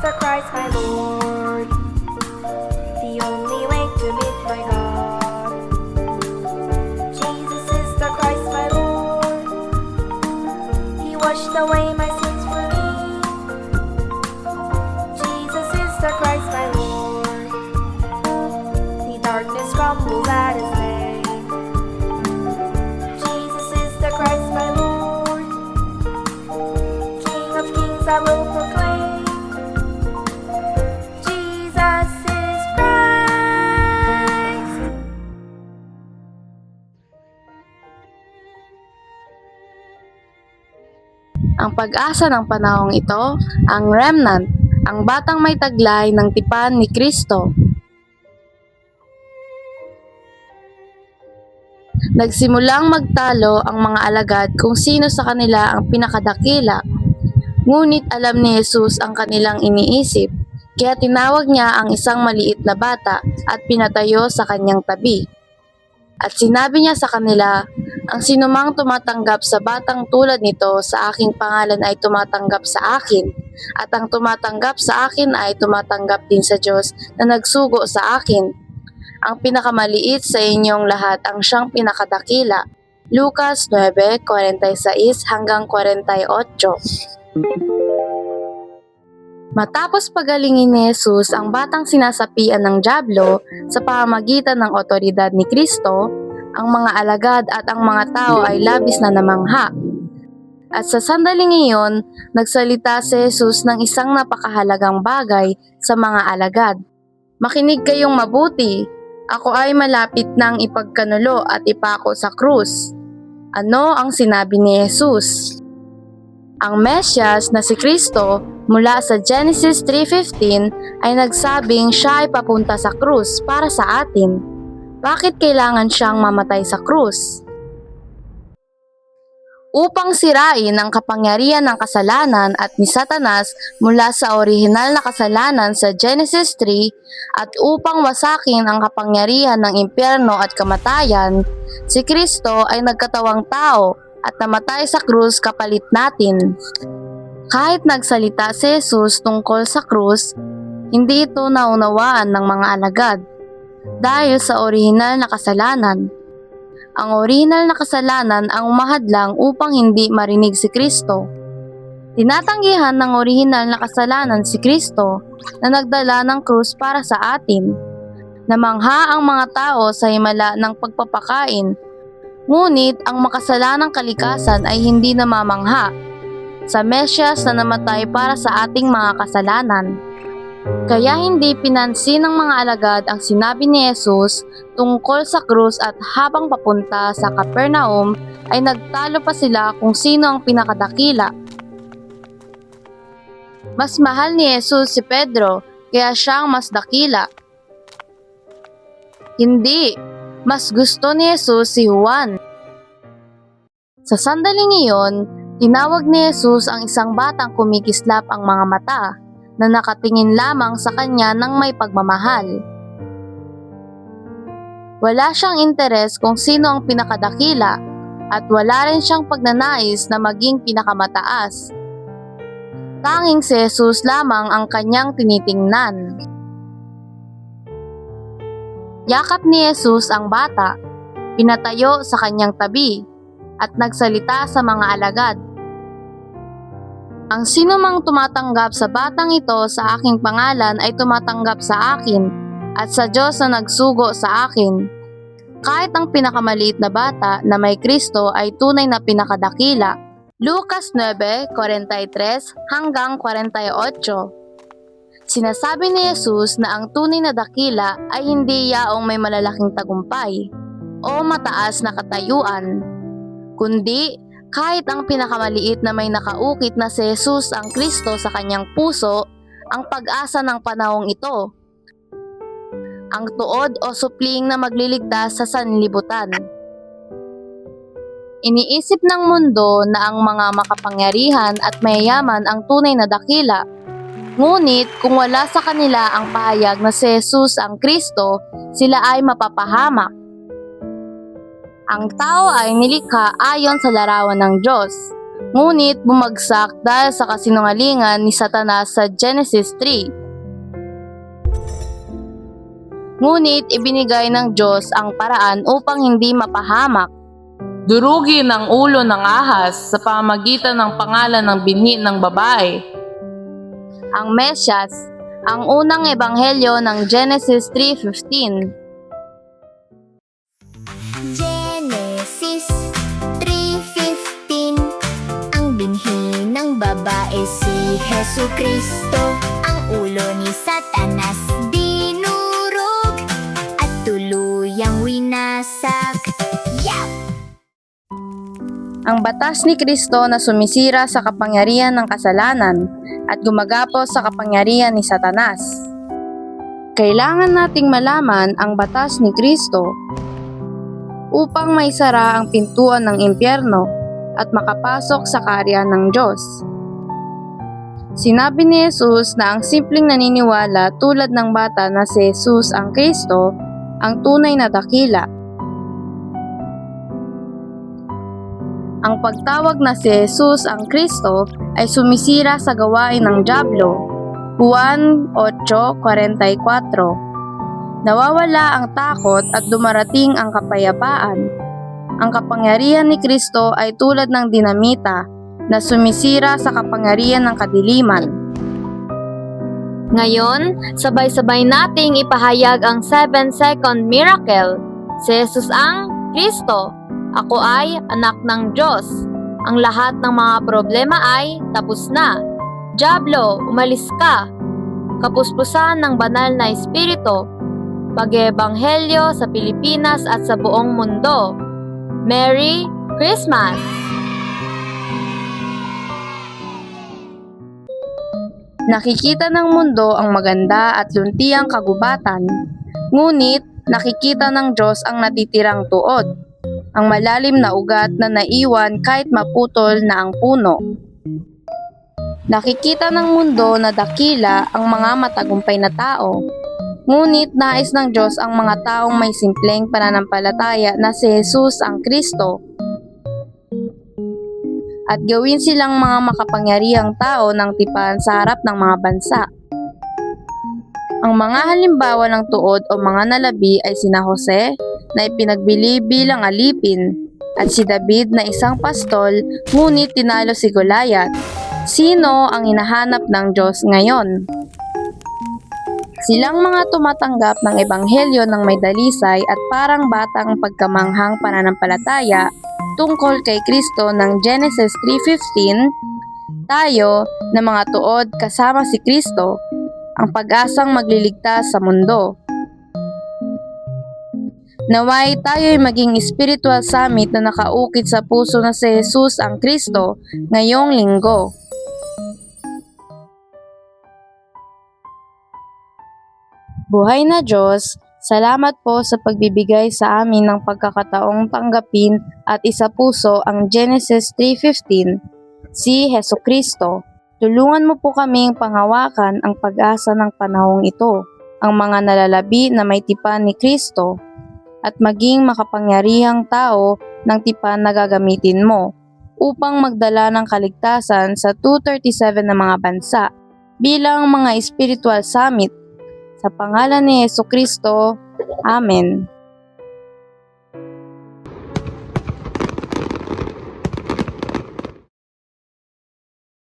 the Christ my Lord, the only way to meet my God. Jesus is the Christ my Lord, He washed away my sins for me. Jesus is the Christ my Lord, the darkness crumbles at His name. Jesus is the Christ my Lord, King of kings I will proclaim. Jesus is Christ. Ang pag-asa ng panahong ito, ang remnant, ang batang may taglay ng tipan ni Kristo. Nagsimulang magtalo ang mga alagad kung sino sa kanila ang pinakadakila. Ngunit alam ni Jesus ang kanilang iniisip, kaya tinawag niya ang isang maliit na bata at pinatayo sa kanyang tabi. At sinabi niya sa kanila, ang sinumang tumatanggap sa batang tulad nito sa aking pangalan ay tumatanggap sa akin, at ang tumatanggap sa akin ay tumatanggap din sa Diyos na nagsugo sa akin. Ang pinakamaliit sa inyong lahat ang siyang pinakadakila. Lucas 9:46 hanggang 48. Matapos pagalingin ni Jesus ang batang sinasapian ng dyablo sa pamamagitan ng otoridad ni Kristo, ang mga alagad at ang mga tao ay labis na namangha. At sa sandaling iyon, nagsalita si Jesus ng isang napakahalagang bagay sa mga alagad. Makinig kayong mabuti, ako ay malapit nang ipagkanulo at ipako sa krus. Ano ang sinabi ni Jesus? Ang Mesyas na si Kristo mula sa Genesis 3:15 ay nagsabing siya ay papunta sa krus para sa atin. Bakit kailangan siyang mamatay sa krus? Upang sirain ang kapangyarihan ng kasalanan at ni Satanas mula sa orihinal na kasalanan sa Genesis 3 at upang wasakin ang kapangyarihan ng impyerno at kamatayan, si Kristo ay nagkatawang tao at namatay sa krus kapalit natin. Kahit nagsalita si Jesus tungkol sa krus, hindi ito naunawaan ng mga alagad dahil sa orihinal na kasalanan. Ang orihinal na kasalanan ang umahadlang upang hindi marinig si Kristo. Tinatanggihan ng orihinal na kasalanan si Kristo na nagdala ng krus para sa atin. Namangha ang mga tao sa himala ng pagpapakain, ngunit ang makasalanang kalikasan ay hindi namamangha sa Mesyas na namatay para sa ating mga kasalanan. Kaya hindi pinansin ng mga alagad ang sinabi ni Jesus tungkol sa krus at habang papunta sa Capernaum ay nagtalo pa sila kung sino ang pinakadakila. Mas mahal ni Jesus si Pedro kaya siya ang mas dakila. Hindi, mas gusto ni Jesus si Juan. Sa sandaling iyon, tinawag ni Jesus ang isang batang kumikislap ang mga mata na nakatingin lamang sa kanya ng may pagmamahal. Wala siyang interes kung sino ang pinakadakila at wala rin siyang pagnanais na maging pinakamataas. Tanging si Jesus lamang ang kanyang tinitingnan. Yakap ni Jesus ang bata, pinatayo sa kanyang tabi, at nagsalita sa mga alagad. Ang sinumang tumatanggap sa batang ito sa aking pangalan ay tumatanggap sa akin at sa Diyos na nagsugo sa akin. Kahit ang pinakamaliit na bata na may Kristo ay tunay na pinakadakila. Lucas 9:43 hanggang 48. Sinasabi ni Jesus na ang tunay na dakila ay hindi yaong may malalaking tagumpay o mataas na katayuan, kundi kahit ang pinakamaliit na may nakaukit na si Jesus ang Kristo sa kanyang puso, ang pag-asa ng panahong ito. Ang tuod o supling na magliligtas sa sanlibutan. Iniisip ng mundo na ang mga makapangyarihan at mayayaman ang tunay na dakila. Ngunit kung wala sa kanila ang pahayag na si Jesus ang Kristo, sila ay mapapahamak. Ang tao ay nilikha ayon sa larawan ng Diyos. Ngunit bumagsak dahil sa kasinungalingan ni Satanas sa Genesis 3. Ngunit ibinigay ng Diyos ang paraan upang hindi mapahamak. Durugin ang ulo ng ahas sa pamamagitan ng pangalan ng binhi ng babae. Ang Mesyas, ang unang ebanghelyo ng Genesis 3:15. Genesis 3:15. Ang binhi ng babae si Jesucristo. Ang ulo ni Satanas dinurog at tuluyang winasak. Ang batas ni Kristo na sumisira sa kapangyarihan ng kasalanan at gumagapos sa kapangyarihan ni Satanas. Kailangan nating malaman ang batas ni Kristo upang maisara ang pintuan ng impyerno at makapasok sa kaharian ng Diyos. Sinabi ni Jesus na ang simpleng naniniwala tulad ng bata na si Jesus ang Kristo ang tunay na dakila. Ang pagtawag na si Jesus ang Kristo ay sumisira sa gawain ng dyablo. Juan 8:44. Nawawala ang takot at dumarating ang kapayapaan. Ang kapangyarihan ni Kristo ay tulad ng dinamita na sumisira sa kapangyarihan ng kadiliman. Ngayon, sabay-sabay nating ipahayag ang 7-second miracle. Si Jesus ang Kristo. Ako ay anak ng Diyos. Ang lahat ng mga problema ay tapos na. Diablo, umalis ka. Kapuspusan ng banal na espiritu. Pag-ebanghelyo sa Pilipinas at sa buong mundo. Merry Christmas! Nakikita ng mundo ang maganda at luntiang kagubatan, ngunit nakikita ng Diyos ang natitirang tuod, ang malalim na ugat na naiwan kahit maputol na ang puno. Nakikita ng mundo na dakila ang mga matagumpay na tao, ngunit nais ng Diyos ang mga taong may simpleng pananampalataya na si Jesus ang Kristo at gawin silang mga makapangyarihang tao ng tipan sa harap ng mga bansa. Ang mga halimbawa ng tuod o mga nalabi ay sina Jose na ipinagbili bilang alipin at si David na isang pastol ngunit tinalo si Goliath. Sino ang hinahanap ng Diyos ngayon? Silang mga tumatanggap ng ebanghelyo ng may dalisay at parang batang pagkamanghang pananampalataya tungkol kay Kristo ng Genesis 3:15, tayo na mga tuod kasama si Kristo, ang pag-asang magliligtas sa mundo. Naway tayo'y maging spiritual summit na nakaukit sa puso na si Jesus ang Kristo ngayong linggo. Buhay na Diyos, salamat po sa pagbibigay sa amin ng pagkakataong tanggapin at isa puso ang Genesis 3:15, si Jesucristo. Tulungan mo po kaming panghawakan ang pag-asa ng panahong ito, ang mga nalalabi na may tipan ni Kristo, at maging makapangyarihang tao ng tipan na gagamitin mo upang magdala ng kaligtasan sa 237 na mga bansa bilang mga spiritual summit. Sa pangalan ni Jesucristo, Amen.